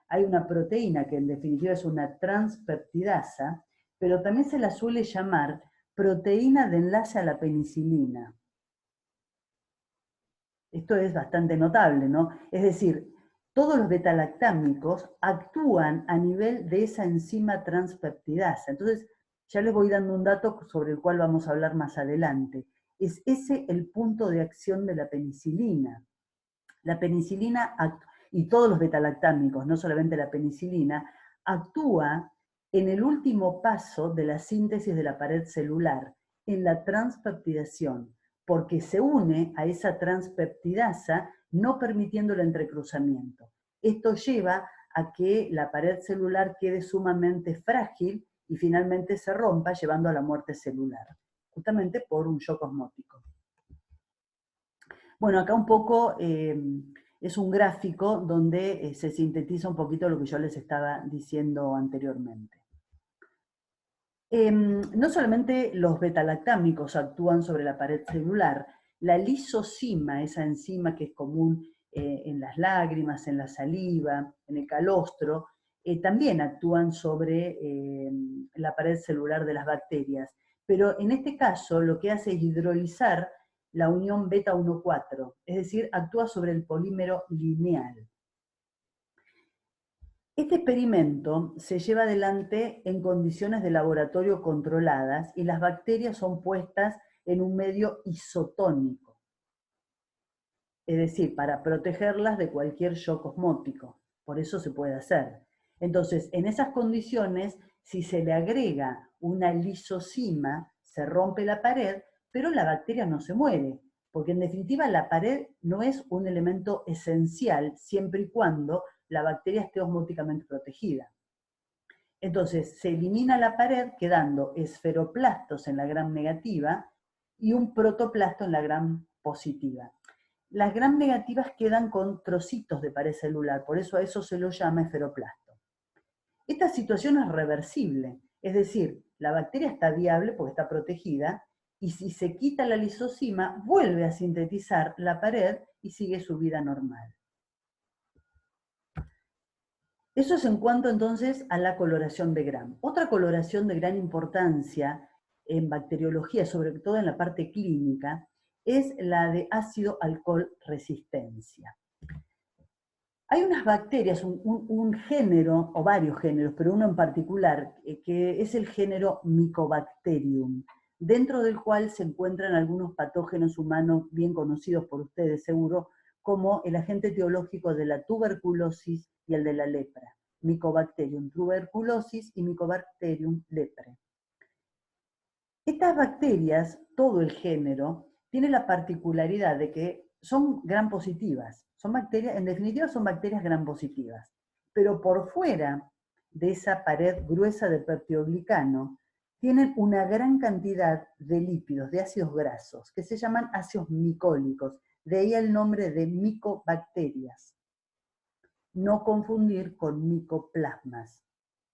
Hay una proteína que en definitiva es una transpeptidasa, pero también se la suele llamar proteína de enlace a la penicilina. Esto es bastante notable, ¿no? Es decir, todos los betalactámicos actúan a nivel de esa enzima transpeptidasa. Entonces, Ya les voy dando un dato sobre el cual vamos a hablar más adelante. Es ese el punto de acción de la penicilina. La penicilina y todos los betalactámicos, no solamente la penicilina, actúa en el último paso de la síntesis de la pared celular, en la transpeptidación, porque se une a esa transpeptidasa no permitiendo el entrecruzamiento. Esto lleva a que la pared celular quede sumamente frágil y finalmente se rompa, llevando a la muerte celular, justamente por un shock osmótico. Bueno, acá un poco es un gráfico donde se sintetiza un poquito lo que yo les estaba diciendo anteriormente. No solamente los betalactámicos actúan sobre la pared celular, la lisozima, esa enzima que es común en las lágrimas, en la saliva, en el calostro, también actúan sobre la pared celular de las bacterias. Pero en este caso lo que hace es hidrolizar la unión beta 1,4, es decir, actúa sobre el polímero lineal. Este experimento se lleva adelante en condiciones de laboratorio controladas y las bacterias son puestas en un medio isotónico, es decir, para protegerlas de cualquier shock osmótico. Por eso se puede hacer. Entonces, en esas condiciones, si se le agrega una lisozima, se rompe la pared, pero la bacteria no se muere, porque en definitiva la pared no es un elemento esencial siempre y cuando la bacteria esté osmóticamente protegida. Entonces se elimina la pared quedando esferoplastos en la gram negativa y un protoplasto en la gram positiva. Las gram negativas quedan con trocitos de pared celular, por eso a eso se lo llama esferoplasto. Esta situación es reversible, es decir, la bacteria está viable porque está protegida, y si se quita la lisozima, vuelve a sintetizar la pared y sigue su vida normal. Eso es en cuanto entonces a la coloración de Gram. Otra coloración de gran importancia en bacteriología, sobre todo en la parte clínica, es la de ácido alcohol resistencia. Hay unas bacterias, un género, o varios géneros, pero uno en particular, que es el género Mycobacterium, dentro del cual se encuentran algunos patógenos humanos bien conocidos por ustedes seguro, como el agente etiológico de la tuberculosis y el de la lepra. Mycobacterium tuberculosis y Mycobacterium lepra. Estas bacterias, todo el género, tiene la particularidad de que son gram positivas. Son bacterias, en definitiva son bacterias gram positivas. Pero por fuera de esa pared gruesa de peptidoglicano, tienen una gran cantidad de lípidos, de ácidos grasos, que se llaman ácidos micólicos. De ahí el nombre de micobacterias. No confundir con micoplasmas,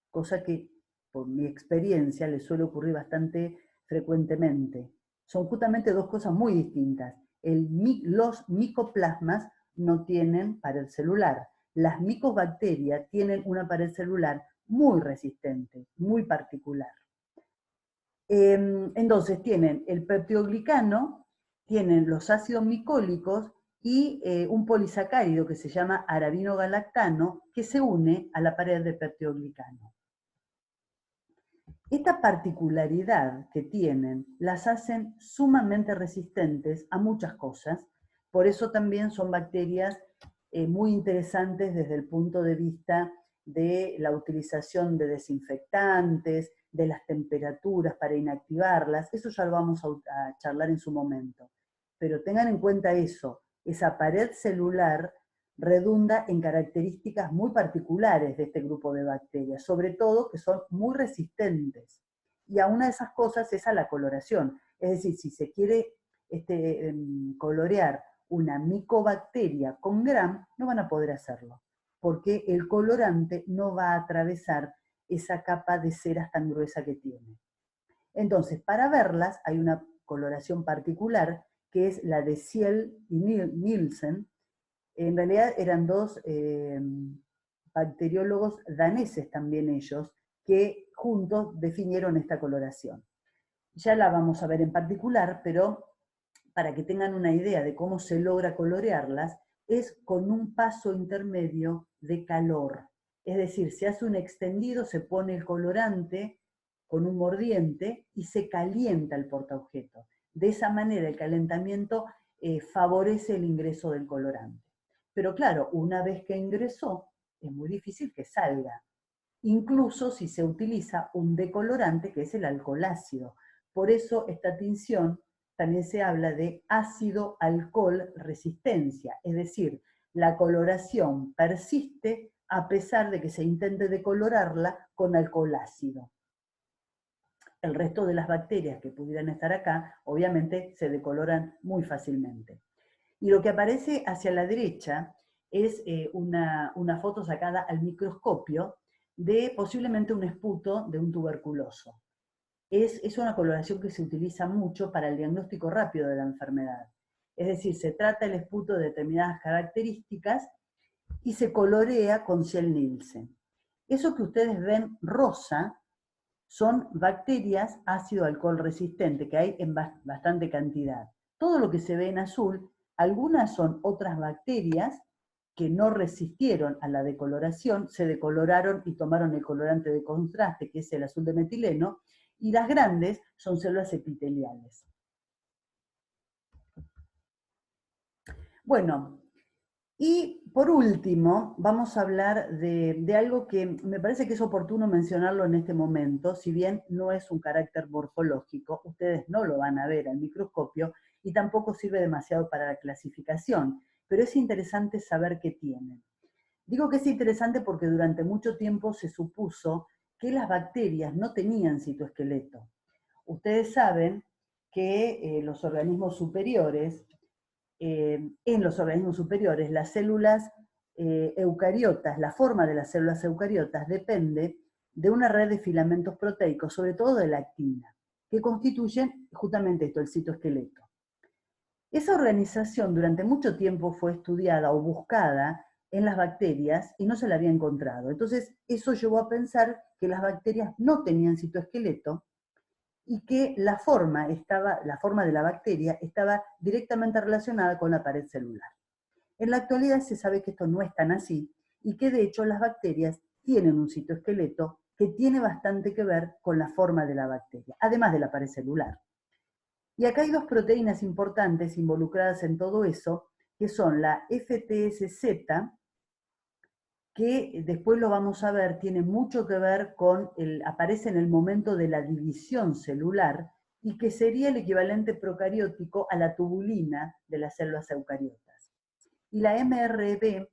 cosa que por mi experiencia les suele ocurrir bastante frecuentemente. Son justamente dos cosas muy distintas. Los micoplasmas no tienen pared celular. Las micobacterias tienen una pared celular muy resistente, muy particular. Entonces tienen el peptidoglicano, tienen los ácidos micólicos y un polisacárido que se llama arabinogalactano que se une a la pared de peptidoglicano. Esta particularidad que tienen las hacen sumamente resistentes a muchas cosas, por eso también son bacterias muy interesantes desde el punto de vista de la utilización de desinfectantes, de las temperaturas para inactivarlas, eso ya lo vamos a charlar en su momento. Pero tengan en cuenta eso, esa pared celular redunda en características muy particulares de este grupo de bacterias, sobre todo que son muy resistentes. Y a una de esas cosas es a la coloración. Es decir, si se quiere colorear una micobacteria con Gram, no van a poder hacerlo, porque el colorante no va a atravesar esa capa de ceras tan gruesa que tiene. Entonces, para verlas hay una coloración particular, que es la de Ciel y Nielsen. En realidad eran dos bacteriólogos daneses también ellos, que juntos definieron esta coloración. Ya la vamos a ver en particular, pero para que tengan una idea de cómo se logra colorearlas, es con un paso intermedio de calor. Es decir, se hace un extendido, se pone el colorante con un mordiente y se calienta el portaobjetos. De esa manera el calentamiento favorece el ingreso del colorante. Pero claro, una vez que ingresó, es muy difícil que salga. Incluso si se utiliza un decolorante que es el alcohol ácido. Por eso esta tinción también se habla de ácido alcohol resistencia, es decir, la coloración persiste a pesar de que se intente decolorarla con alcohol ácido. El resto de las bacterias que pudieran estar acá, obviamente, se decoloran muy fácilmente. Y lo que aparece hacia la derecha es una foto sacada al microscopio de posiblemente un esputo de un tuberculoso. Es una coloración que se utiliza mucho para el diagnóstico rápido de la enfermedad. Es decir, se trata el esputo de determinadas características y se colorea con Zell-Nielsen. Eso que ustedes ven rosa son bacterias ácido-alcohol resistente, que hay en bastante cantidad. Todo lo que se ve en azul, algunas son otras bacterias que no resistieron a la decoloración, se decoloraron y tomaron el colorante de contraste, que es el azul de metileno, y las grandes son células epiteliales. Bueno, y por último, vamos a hablar de algo que me parece que es oportuno mencionarlo en este momento, si bien no es un carácter morfológico, ustedes no lo van a ver al microscopio y tampoco sirve demasiado para la clasificación, pero es interesante saber qué tienen. Digo que es interesante porque durante mucho tiempo se supuso que las bacterias no tenían citoesqueleto. Ustedes saben que los organismos superiores, en los organismos superiores, las células eucariotas, la forma de las células eucariotas depende de una red de filamentos proteicos, sobre todo de la actina, que constituyen justamente esto, el citoesqueleto. Esa organización durante mucho tiempo fue estudiada o buscada en las bacterias y no se la había encontrado. Entonces, eso llevó a pensar que las bacterias no tenían citoesqueleto y que la forma de la bacteria estaba directamente relacionada con la pared celular. En la actualidad se sabe que esto no es tan así y que de hecho las bacterias tienen un citoesqueleto que tiene bastante que ver con la forma de la bacteria, además de la pared celular. Y acá hay dos proteínas importantes involucradas en todo eso, que son la FTSZ, que después lo vamos a ver, tiene mucho que ver con, aparece en el momento de la división celular, y que sería el equivalente procariótico a la tubulina de las células eucariotas. Y la MRB,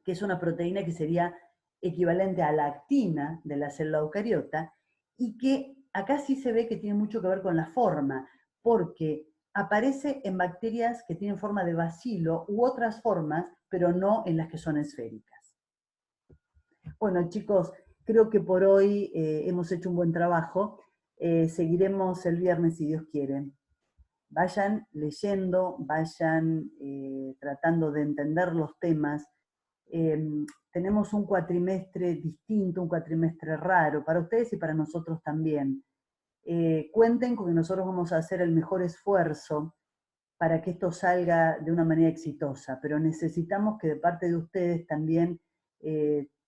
que es una proteína que sería equivalente a la actina de la célula eucariota, y que acá sí se ve que tiene mucho que ver con la forma, porque aparece en bacterias que tienen forma de bacilo u otras formas, pero no en las que son esféricas. Bueno, chicos, creo que por hoy hemos hecho un buen trabajo. Seguiremos el viernes si Dios quiere. Vayan leyendo, vayan tratando de entender los temas. Tenemos un cuatrimestre distinto, un cuatrimestre raro, para ustedes y para nosotros también. Cuenten con que nosotros vamos a hacer el mejor esfuerzo para que esto salga de una manera exitosa, pero necesitamos que de parte de ustedes también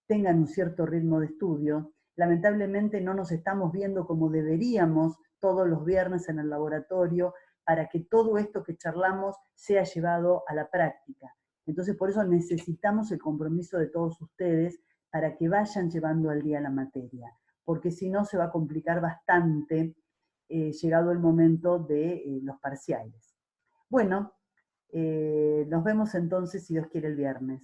tengan un cierto ritmo de estudio. Lamentablemente no nos estamos viendo como deberíamos todos los viernes en el laboratorio para que todo esto que charlamos sea llevado a la práctica. Entonces por eso necesitamos el compromiso de todos ustedes para que vayan llevando al día la materia, porque si no se va a complicar bastante llegado el momento de los parciales. Bueno, nos vemos entonces, si Dios quiere, el viernes.